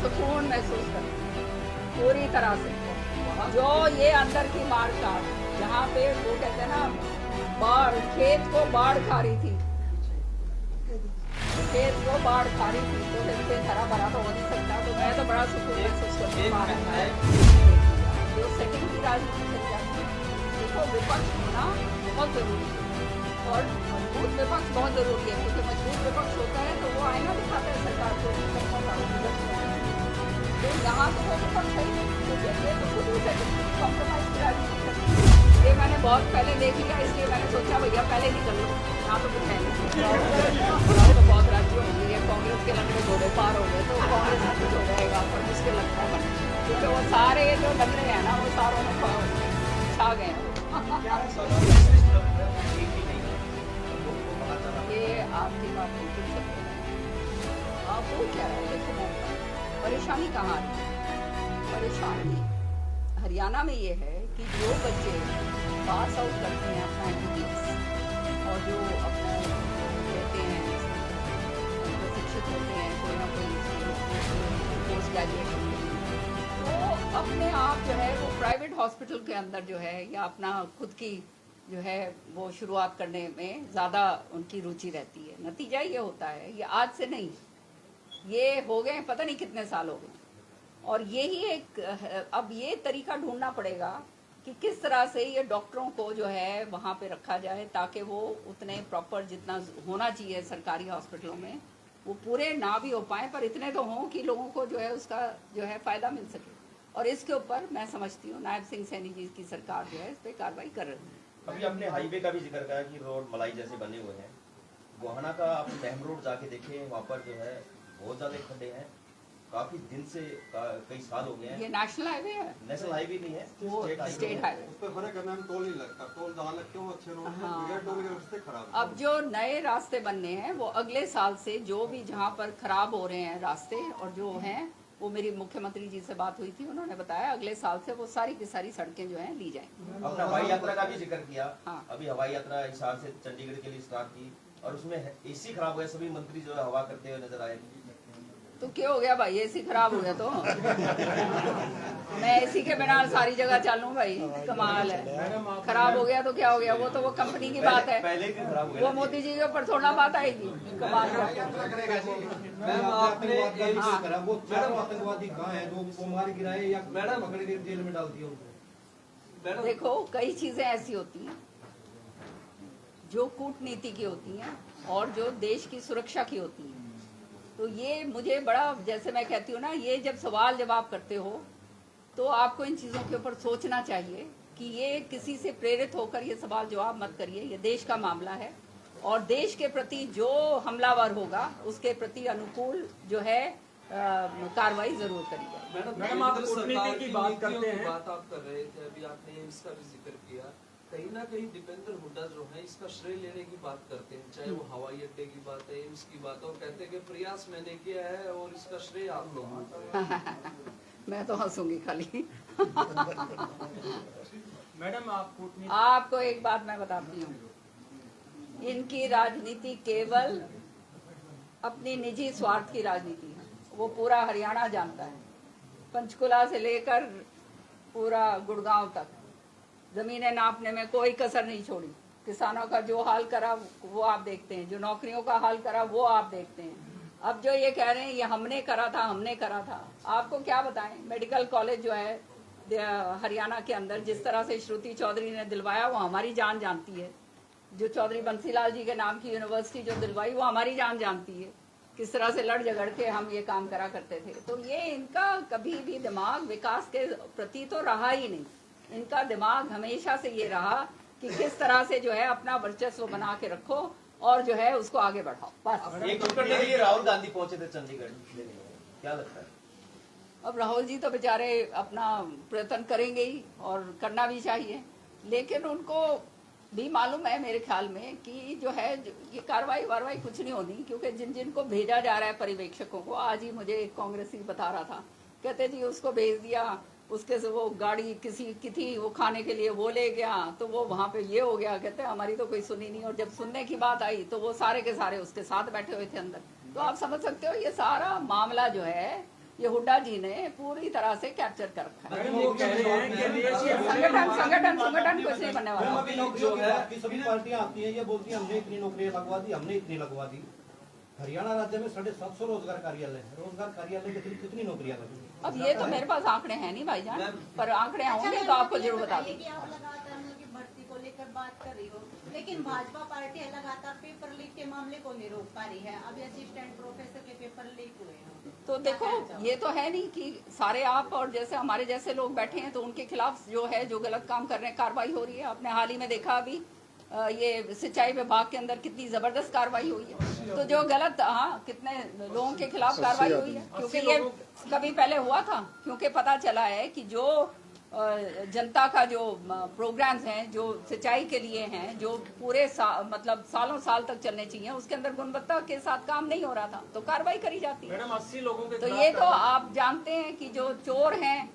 सुकून महसूस करती हूँ पूरी तरह से। जो ये अंदर की मार काट, जहाँ पे वो कहते हैं ना बाढ़, खेत को बाढ़ खा रही थी, खेत को बाढ़ खा रही थी, तो इससे हरा भरा तो हो नहीं सकता। तो मैं तो बड़ा सुकून महसूस करती हूँ। जो सेकंड की राजनीति चल जाती है, देखो विपक्ष होना बहुत जरूरी है और मजबूत विपक्ष बहुत जरूरी है, क्योंकि मजबूत विपक्ष होता है तो वो आईना दिखाता है सरकार को। तो यहाँ तो वो विपक्ष है, क्योंकि ये तो खुद ही कॉम्प्रोमाइज की राजनीति करती है। ये मैंने बहुत पहले देख लिया, इसलिए मैंने सोचा भैया पहले निकल लो, यहाँ तो कुछ है नहीं। तो बहुत राज्यों में ये कांग्रेस के लंगड़े घोड़े पार हो गए, तो कांग्रेस में कुछ हो जाएगा पर मुश्किल लगता है बनना, क्योंकि वो सारे जो लंगड़े हैं ना वो सारों में छा गए हैं। ये आपकी बात बिल्कुल सत्य है। आप वो क्या है, देखो परेशानी कहाँ है? परेशानी हरियाणा में ये है कि जो बच्चे पास आउट करते हैं अपना MBBS और जो अपना कहते हैं प्रशिक्षित होते हैं कोई ना कोई पोस्ट ग्रेजुएशन, तो अपने आप जो है वो प्राइवेट हॉस्पिटल के अंदर जो है या अपना खुद की जो है वो शुरुआत करने में ज़्यादा उनकी रुचि रहती है। नतीजा ये होता है, ये आज से नहीं, ये हो गए पता नहीं कितने साल हो गए, और यही एक अब ये तरीका ढूंढना पड़ेगा कि किस तरह से ये डॉक्टरों को जो है वहाँ पे रखा जाए ताकि वो उतने प्रॉपर जितना होना चाहिए सरकारी हॉस्पिटलों में वो पूरे ना भी हो पाए, पर इतने तो हों कि लोगों को जो है उसका जो है फायदा मिल सके। और इसके ऊपर मैं समझती हूँ नायब सिंह सैनी जी की सरकार जो है इस पर कार्रवाई कर रही है। अभी आपने हाईवे का भी जिक्र किया कि रोड मलाई जैसे बने हुए हैं, गोहाना का आप महम रोड जाके देखें, वहाँ पर जो है बहुत ज्यादा खड्डे हैं, काफी दिन से कई साल हो गए हैं। ये नेशनल हाईवे है, नेशनल हाईवे नहीं है, वो स्टेट हाईवे। उस पर फर्क करना में टोल नहीं लगता, टोल डालना क्यों अच्छे रोड हैं, बगैर टोल के रास्ते खराब हैं। अब जो नए रास्ते बनने हैं वो अगले साल से जो भी जहाँ पर खराब हो रहे हैं रास्ते और जो हैं, वो मेरी मुख्यमंत्री जी से बात हुई थी, उन्होंने बताया अगले साल से वो सारी की सारी सड़कें जो हैं ली जाएंगी। अपना हवाई यात्रा का भी जिक्र किया। हाँ। अभी हवाई यात्रा हिसार से चंडीगढ़ के लिए स्टार्ट की और उसमें AC खराब हो गया, सभी मंत्री जो है हवा करते हुए नजर आए। तो क्या हो गया भाई, AC खराब हो गया तो मैं AC के बिना सारी जगह चलूं भाई, कमाल है। खराब हो गया तो क्या हो गया, वो तो वो कंपनी की बात है, पहले भी खराब हो गया, वो मोदी जी के ऊपर थोड़ा बात आएगी। कमाल है। आतंकवादी कहाँ है, वो मार गिराए या मैडम पकड़ के जेल में डाल दिया उनको। देखो कई चीजें ऐसी होती हैं जो कूटनीति की होती हैं और जो देश की सुरक्षा की होती हैं। तो ये मुझे बड़ा, जैसे मैं कहती हूँ ना, ये जब सवाल जवाब करते हो तो आपको इन चीज़ों के ऊपर सोचना चाहिए कि ये किसी से प्रेरित होकर ये सवाल जवाब मत करिए। ये देश का मामला है और देश के प्रति जो हमलावर होगा उसके प्रति अनुकूल जो है कार्रवाई जरूर करिए। मैडम आप कूटनीति की बात करते हैं, बात आप कर रहे थे, अभी आपने इसका भी जिक्र किया, कहीं ना कहीं दीपेंद्र हुड्डा जो है इसका श्रेय लेने की बात करते हैं, चाहे वो हवाई अड्डे की बात है, एम्स की बात है, और कहते हैं कि प्रयास मैंने किया है और इसका श्रेय आप लोगों को। मैं तो हंसूंगी खाली। मैडम आप कूटनीति, आपको एक बात मैं बताती हूँ, इनकी राजनीति केवल अपनी निजी स्वार्थ की राजनीति है, वो पूरा हरियाणा जानता है, पंचकुला से लेकर पूरा गुड़गांव तक जमीनें नापने में कोई कसर नहीं छोड़ी। किसानों का जो हाल करा वो आप देखते हैं, जो नौकरियों का हाल करा वो आप देखते हैं। अब जो ये कह रहे हैं ये हमने करा था, हमने करा था, आपको क्या बताएं। मेडिकल कॉलेज जो है हरियाणा के अंदर जिस तरह से श्रुति चौधरी ने दिलवाया वो हमारी जान जानती है। जो चौधरी बंसीलाल जी के नाम की यूनिवर्सिटी जो दिलवाई वो हमारी जान जानती है। किस तरह से लड़ झगड़ के हम ये काम करा करते थे। तो ये इनका कभी भी दिमाग विकास के प्रति तो रहा ही नहीं। इनका दिमाग हमेशा से ये रहा कि किस तरह से जो है अपना वर्चस्व बना के रखो और जो है उसको आगे बढ़ाओ, बस। एक उत्तर के लिए राहुल गांधी पहुंचे थे चंडीगढ़, क्या लगता है? अब राहुल जी तो बेचारे अपना प्रयत्न करेंगे ही और करना भी चाहिए, लेकिन उनको भी मालूम है मेरे ख्याल में कि जो है ये कार्रवाई वारवाई कुछ नहीं होनी, क्योंकि जिन जिनको भेजा जा रहा है पर्यवेक्षकों को, आज ही मुझे एक कांग्रेसी बता रहा था, कहते जी उसको भेज दिया, उसके से वो गाड़ी किसी की थी वो खाने के लिए वो ले गया तो वो वहाँ पे ये हो गया, कहते हमारी तो कोई सुनी नहीं। और जब सुनने की बात आई तो वो सारे के सारे उसके साथ बैठे हुए थे अंदर। तो आप समझ सकते हो ये सारा मामला जो है ये हुड्डा जी ने पूरी तरह से कैप्चर कर रखा है। वो कह रहे हैं कि देश के संगठन कुछ नहीं बनने वाला। अभी नौकरियों की बात की सभी पार्टियां आती हैं, ये बोलती हैं हमने इतनी नौकरियां लगवा दी, हमने इतनी लगवा दी। हरियाणा राज्य में 750 रोजगार कार्यालय है, रोजगार कार्यालय के कितनी नौकरियां लगी? अब ये तो मेरे पास आंकड़े हैं नहीं भाईजान, पर आंकड़े होंगे तो आपको जरूर बता दूंगी। आप लगातार उनकी भर्ती को लेकर बात कर रही हो, लेकिन भाजपा पार्टी है लगातार पेपर लीक के मामले को नहीं रोक पा रही है। अभी असिस्टेंट प्रोफेसर के पेपर लीक हुए हैं। तो देखो, ये तो है नहीं कि सारे आप और जैसे हमारे जैसे लोग बैठे हैं तो उनके खिलाफ जो है, जो गलत काम कर रहे हैं, कार्रवाई हो रही है। आपने हाल ही में देखा अभी ये सिंचाई विभाग के अंदर कितनी जबरदस्त कार्रवाई हुई है। तो जो गलत, हाँ, कितने लोगों के खिलाफ कार्रवाई हुई है, क्योंकि ये कभी पहले हुआ था। क्योंकि पता चला है कि जो जनता का जो प्रोग्राम्स हैं, जो सिंचाई के लिए हैं, जो पूरे मतलब सालों साल तक चलने चाहिए, उसके अंदर गुणवत्ता के साथ काम नहीं हो रहा था, तो कार्रवाई करी जाती है। मैडम 80 लोगों के तो ये तो आप जानते हैं कि जो चोर हैं,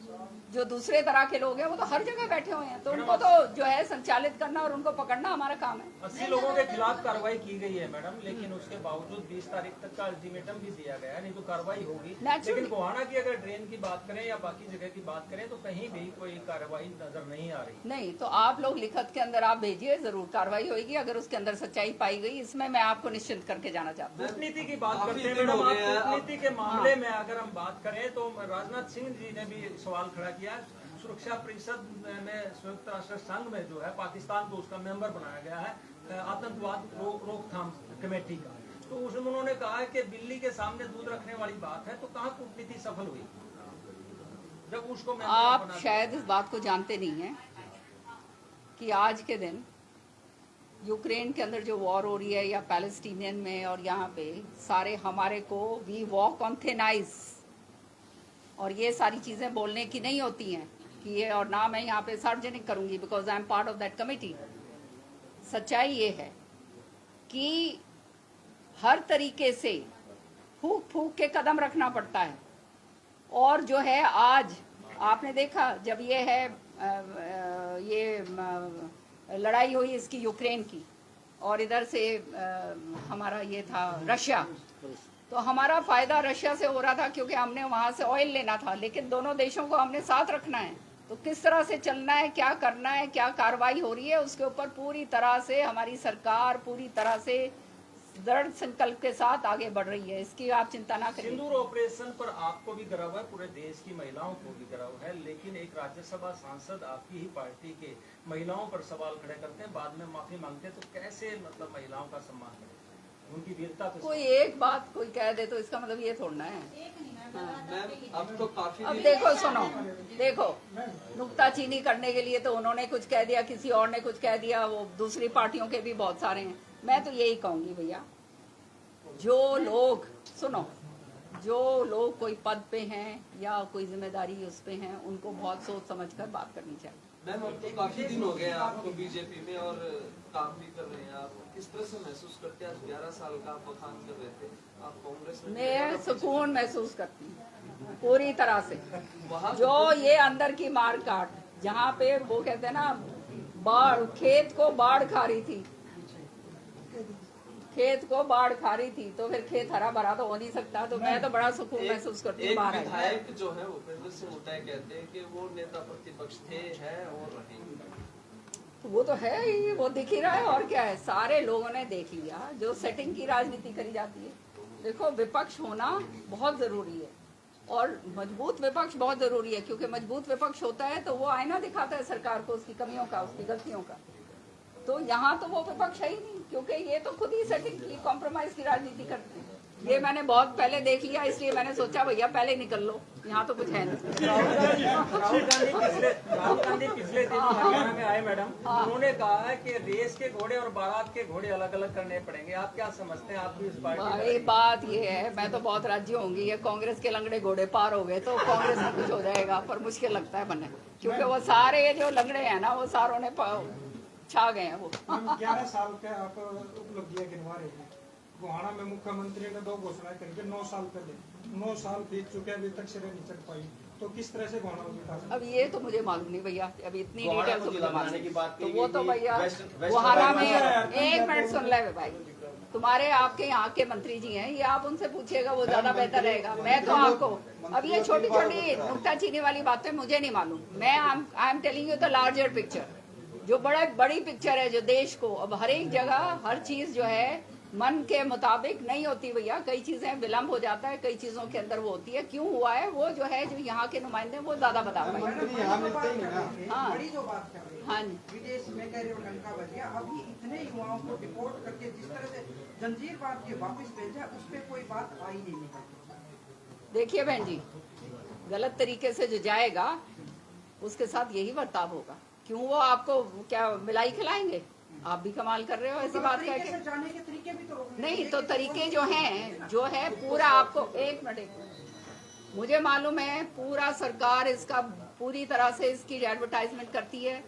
जो दूसरे तरह के लोग हैं, वो तो हर जगह बैठे हुए हैं। तो उनको तो जो है संचालित करना और उनको पकड़ना हमारा काम है। 80 लोगों के खिलाफ कार्रवाई की गई है मैडम, लेकिन उसके बावजूद 20 तारीख तक का अल्टीमेटम भी दिया गया है, नहीं तो कार्रवाई होगी। लेकिन गोहाना की अगर ड्रेन की बात करें या बाकी जगह की बात करें तो कहीं भी कोई कार्रवाई नजर नहीं आ रही। नहीं तो आप लोग लिखत के अंदर आप भेजिए, जरूर कार्रवाई होगी अगर उसके अंदर सच्चाई पाई गई। इसमें मैं आपको निश्चिंत करके जाना चाहता हूँ। कूटनीति की बात करते हैं मैडम, आप कूटनीति के मामले में अगर हम बात करें तो राजनाथ सिंह जी ने भी सवाल खड़ा किया। सुरक्षा परिषद में संयुक्त राष्ट्र संघ में जो है पाकिस्तान को उसका मेंबर बनाया गया है, आतंकवाद रोकथाम कमेटी का। तो उसमें उन्होंने कहा है कि बिल्ली के सामने दूध रखने वाली बात है, तो कहाँ कूटनीति सफल हुई जब उसको आप शायद इस बात को जानते नहीं हैं कि आज के दिन यूक्रेन के अंदर जो वॉर हो रही है या पैलेस्टीनियन में और यहाँ पे सारे हमारे को we walk on thin ice, और ये सारी चीजें बोलने की नहीं होती हैं कि ये, और ना मैं यहाँ पे सार्वजनिक करूंगी because I am part of that committee. सच्चाई ये है कि हर तरीके से फूक फूक के कदम रखना पड़ता है। और जो है आज आपने देखा जब ये है ये लड़ाई हुई इसकी यूक्रेन की, और इधर से हमारा ये था रशिया, तो हमारा फायदा रशिया से हो रहा था क्योंकि हमने वहां से ऑयल लेना था, लेकिन दोनों देशों को हमने साथ रखना है। तो किस तरह से चलना है, क्या करना है, क्या कार्रवाई हो रही है, उसके ऊपर पूरी तरह से हमारी सरकार पूरी तरह से दृढ़ संकल्प के साथ आगे बढ़ रही है। इसकी आप चिंता ना करिए। सिंदूर ऑपरेशन पर आपको भी गर्व है, पूरे देश की महिलाओं को भी गर्व है, लेकिन एक राज्यसभा सांसद आपकी ही पार्टी के महिलाओं पर सवाल खड़े करते हैं, बाद में माफी मांगते हैं, तो कैसे मतलब महिलाओं का सम्मान करें, उनकी वीरता पे? कोई एक बात कोई कह दे तो इसका मतलब ये थोड़ना है। अब तो काफी अब देखो, सुनो, देखो, नुक्ताचीनी करने के लिए तो उन्होंने कुछ कह दिया, किसी और ने कुछ कह दिया, वो दूसरी पार्टियों के भी बहुत सारे हैं। मैं तो यही कहूंगी भैया, जो लोग, सुनो, जो लोग कोई पद पे हैं या कोई जिम्मेदारी उस पे हैं, उनको बहुत सोच समझ कर बात करनी चाहिए। मैम, अब तो काफी दिन हो गए आपको बीजेपी में और काम भी कर रहे हैं, आप किस तरह से महसूस करते हैं? आज 11 साल का आप काम कर रहे थे, आप कांग्रेस में। मैं सुकून महसूस करती हूँ पूरी तरह से। जो ये अंदर की मार काट, जहाँ पे वो कहते हैं ना, बाढ़, खेत को बाढ़ खा रही थी, खेत को बाढ़ खा रही थी, तो फिर खेत हरा भरा तो हो नहीं सकता। तो मैं तो बड़ा सुकून महसूस करती हूँ। विधायक जो है उपेंद्र सिंह हुड्डा कहते हैं कि वो नेता प्रतिपक्ष थे, हैं और रहेंगे। तो वो तो है ही, वो दिख ही रहा है, और क्या है। सारे लोगों ने देख लिया जो सेटिंग की राजनीति करी जाती है। देखो, विपक्ष होना बहुत जरूरी है और मजबूत विपक्ष बहुत जरूरी है, क्योंकि मजबूत विपक्ष होता है तो वो आईना दिखाता है सरकार को उसकी कमियों का, उसकी गलतियों का। तो यहाँ तो वो विपक्ष है ही नहीं, क्योंकि ये तो खुद ही सेटिंग की, कॉम्प्रोमाइज की राजनीति करते हैं। ये मैंने बहुत पहले देख लिया, इसलिए मैंने सोचा भैया पहले निकल लो, यहाँ तो कुछ है नहीं। राहुल गांधी पिछले दिन हरियाणा में आए मैडम, उन्होंने कहा है कि रेस के घोड़े और बारात के घोड़े अलग अलग करने पड़ेंगे। आप क्या समझते हैं? आप भी इस पार्टी? बात ये है, मैं तो बहुत राजी होंगी, ये कांग्रेस के लंगड़े घोड़े पार हो गए तो कांग्रेस में कुछ हो जाएगा, पर मुश्किल लगता है बनने, क्योंकि वो सारे जो लंगड़े हैं ना, वो सारों ने छा गए हैं। वो 11 साल के आप उपलब्धियां गिनवा रहे हैं। गोहाना में मुख्यमंत्री ने 2 घोषणाएं करी 9 साल पहले, 9 साल बीत चुके, अभी तक सिरे नहीं चढ़ पाई, तो किस तरह से गोहाना विकास? अब ये तो मुझे मालूम नहीं भैया, अभी इतनी डिटेल बनाने की बात तो वो तो भैया गोहाना में, एक मिनट सुन ले भाई, तुम्हारे आपके यहाँ के मंत्री जी हैं, ये आप उनसे पूछिएगा, वो ज्यादा बेहतर रहेगा। मैं तो आपको अब ये छोटी छोटी नुक्ताचीनी वाली बातें मुझे नहीं मालूम। मैं I am telling you the larger picture, जो बड़ी पिक्चर है, जो देश को अब हर एक जगह हर चीज जो है मन के मुताबिक नहीं होती भैया। कई चीजें विलम्ब हो जाता है, कई चीजों के अंदर वो होती है। क्यों हुआ है वो जो है, जो यहाँ के नुमाइंदे वो ज्यादा बता पाएंगे। हाँ बड़ी जो बात कर रहे हैं, हाँ विदेश में कह रहे हो लंका बजिया, अभी इतने युवाओं को डिपोर्ट करके जिस तरह से जंजीर बांध के वापस भेजा, उस पर कोई बात आई नहीं निकलती। देखिए बहन जी, गलत तरीके से जो जाएगा उसके साथ यही बर्ताव होगा। क्यों वो आपको क्या मिलाई खिलाएंगे? आप भी कमाल कर रहे हो ऐसी बात कह के। जाने के तरीके भी तो नहीं तो तरीके जो हैं, जो है पूरा आपको एक मिनट, मुझे मालूम है पूरा सरकार इसका पूरी तरह से इसकी एडवर्टाइजमेंट करती है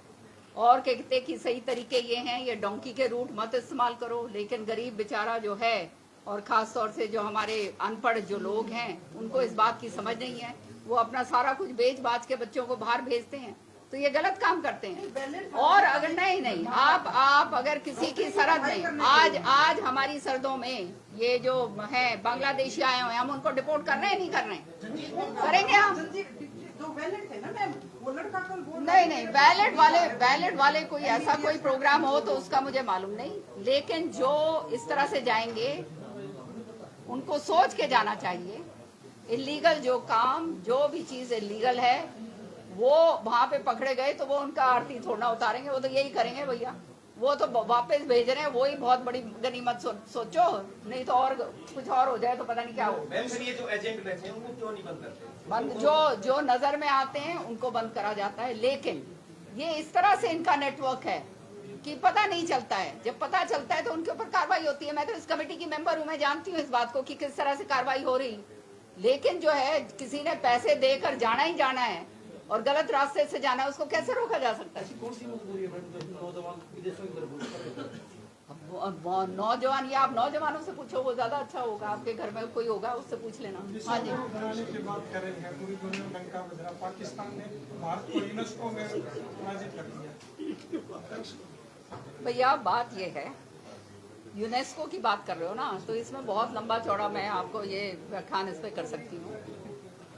और कहते कि सही तरीके ये हैं, ये डोंकी के रूट मत इस्तेमाल करो। लेकिन गरीब बेचारा जो है, और खास तौर से जो हमारे अनपढ़ जो लोग हैं, उनको इस बात की समझ नहीं है। वो अपना सारा कुछ बेच बाच के बच्चों को बाहर भेजते हैं, तो ये गलत काम करते हैं। और अगर नहीं आप अगर किसी की सरहद में आज हमारी सरहदों में ये जो है बांग्लादेशी आए हुए हैं, हम उनको डिपोर्ट कर रहे हैं, नहीं कर रहे हैं? करेंगे हम। जो बैलेट थे ना मैम, वो लड़का कल बोल नहीं बैलेट वाले कोई ऐसा कोई प्रोग्राम हो तो उसका मुझे मालूम नहीं, लेकिन जो इस तरह से जाएंगे उनको सोच के जाना चाहिए। इलीगल जो काम, जो भी चीज इलीगल है, वो वहां पे पकड़े गए तो वो उनका आरती थोड़ा उतारेंगे, वो तो यही करेंगे भैया। वो तो वापस भेज रहे हैं, वही बहुत बड़ी गनीमत सोचो, नहीं तो और कुछ और हो जाए तो पता नहीं क्या हो। मैम फिर ये जो एजेंट बैठे हैं उनको क्यों नहीं बंद करते? बंद जो नजर में आते हैं उनको बंद करा जाता है। लेकिन ये इस तरह से इनका नेटवर्क है कि पता नहीं चलता है। जब पता चलता है तो उनके ऊपर कार्रवाई होती है। मैं तो इस कमेटी की मेंबर हूँ, मैं जानती हूँ इस बात को कि किस तरह से कार्रवाई हो रही। लेकिन जो है किसी ने पैसे देकर जाना ही जाना है और गलत रास्ते से जाना है, उसको कैसे रोका जा सकता है? कौन सी मजबूरी है नौजवान विदेशों की तरफ? नौजवान, या आप नौजवानों से पूछो, वो ज्यादा अच्छा होगा। आपके घर में कोई होगा, उससे पूछ लेना। हाँ जी, बनाने की बात कर रहे हैं, पूरी दुनिया में लंका बज रहा, पाकिस्तान ने भारत को यूनेस्को में राजी कर दिया। भैया बात ये है, यूनेस्को की बात कर रहे हो ना, तो इसमें बहुत लंबा चौड़ा मैं आपको ये व्याख्यान इस पे कर सकती हूँ।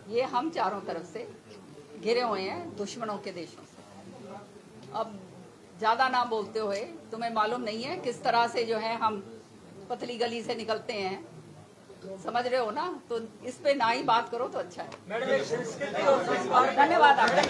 ये हम चारों तरफ से घिरे हुए हैं दुश्मनों के देशों से। अब ज्यादा ना बोलते हुए, तुम्हें मालूम नहीं है किस तरह से जो है हम पतली गली से निकलते हैं, समझ रहे हो ना? तो इस पे ना ही बात करो तो अच्छा है। मैडम एक संस्कृति और धन्यवाद आपका।